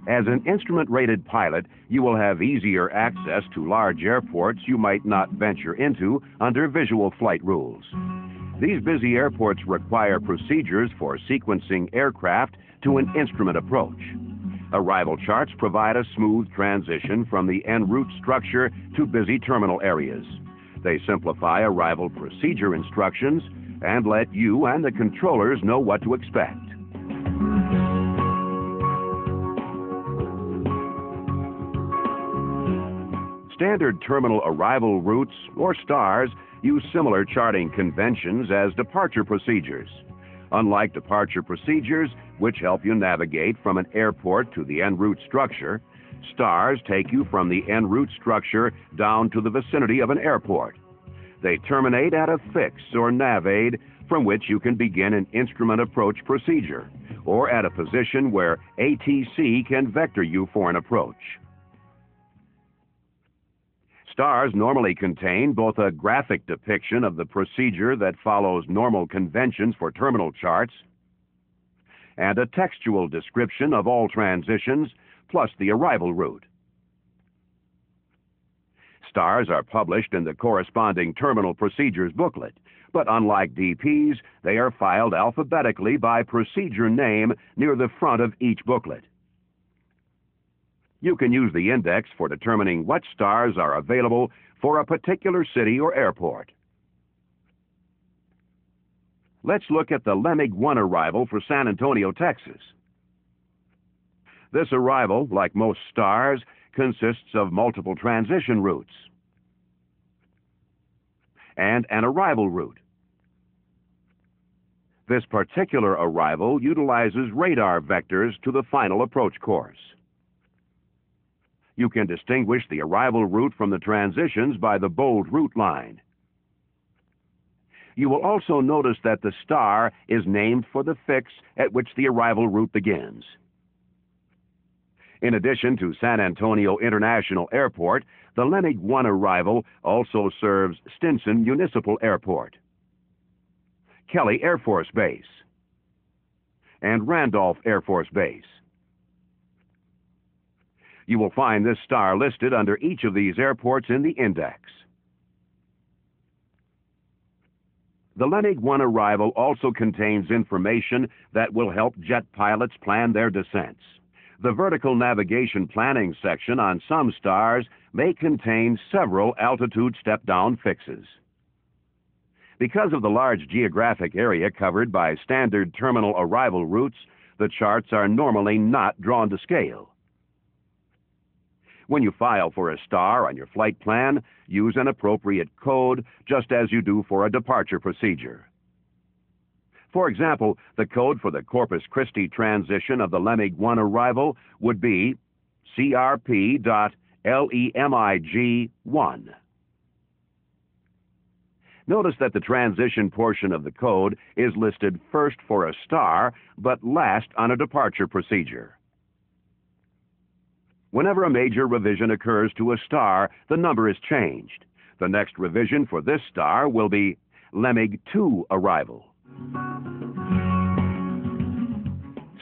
As an instrument-rated pilot, you will have easier access to large airports you might not venture into under visual flight rules. These busy airports require procedures for sequencing aircraft to an instrument approach. Arrival charts provide a smooth transition from the en route structure to busy terminal areas. They simplify arrival procedure instructions and let you and the controllers know what to expect. Standard terminal arrival routes, or STARS, use similar charting conventions as departure procedures. Unlike departure procedures, which help you navigate from an airport to the en route structure, STARS take you from the en route structure down to the vicinity of an airport. They terminate at a fix or nav aid from which you can begin an instrument approach procedure, or at a position where ATC can vector you for an approach. STARS normally contain both a graphic depiction of the procedure that follows normal conventions for terminal charts and a textual description of all transitions plus the arrival route. STARS are published in the corresponding terminal procedures booklet, but unlike DPs, they are filed alphabetically by procedure name near the front of each booklet. You can use the index for determining what STARS are available for a particular city or airport. Let's look at the LEMIG-1 arrival for San Antonio, Texas. This arrival, like most STARS, consists of multiple transition routes and an arrival route. This particular arrival utilizes radar vectors to the final approach course. You can distinguish the arrival route from the transitions by the bold route line. You will also notice that the star is named for the fix at which the arrival route begins. In addition to San Antonio International Airport, the LEMIG-1 arrival also serves Stinson Municipal Airport, Kelly Air Force Base, and Randolph Air Force Base. You will find this star listed under each of these airports in the index. The LEMIG-1 arrival also contains information that will help jet pilots plan their descents. The vertical navigation planning section on some stars may contain several altitude step-down fixes. Because of the large geographic area covered by standard terminal arrival routes, the charts are normally not drawn to scale. When you file for a star on your flight plan, use an appropriate code just as you do for a departure procedure. For example, the code for the Corpus Christi transition of the LEMIG-1 arrival would be CRP.LEMIG1. Notice that the transition portion of the code is listed first for a star, but last on a departure procedure. Whenever a major revision occurs to a star, the number is changed. The next revision for this star will be LEMIG-2 arrival.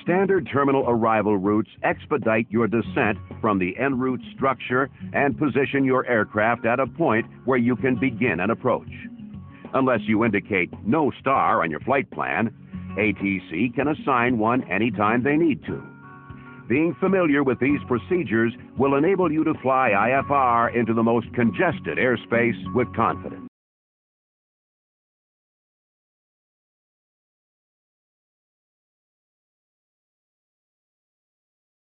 Standard terminal arrival routes expedite your descent from the en route structure and position your aircraft at a point where you can begin an approach. Unless you indicate no star on your flight plan, ATC can assign one anytime they need to. Being familiar with these procedures will enable you to fly IFR into the most congested airspace with confidence.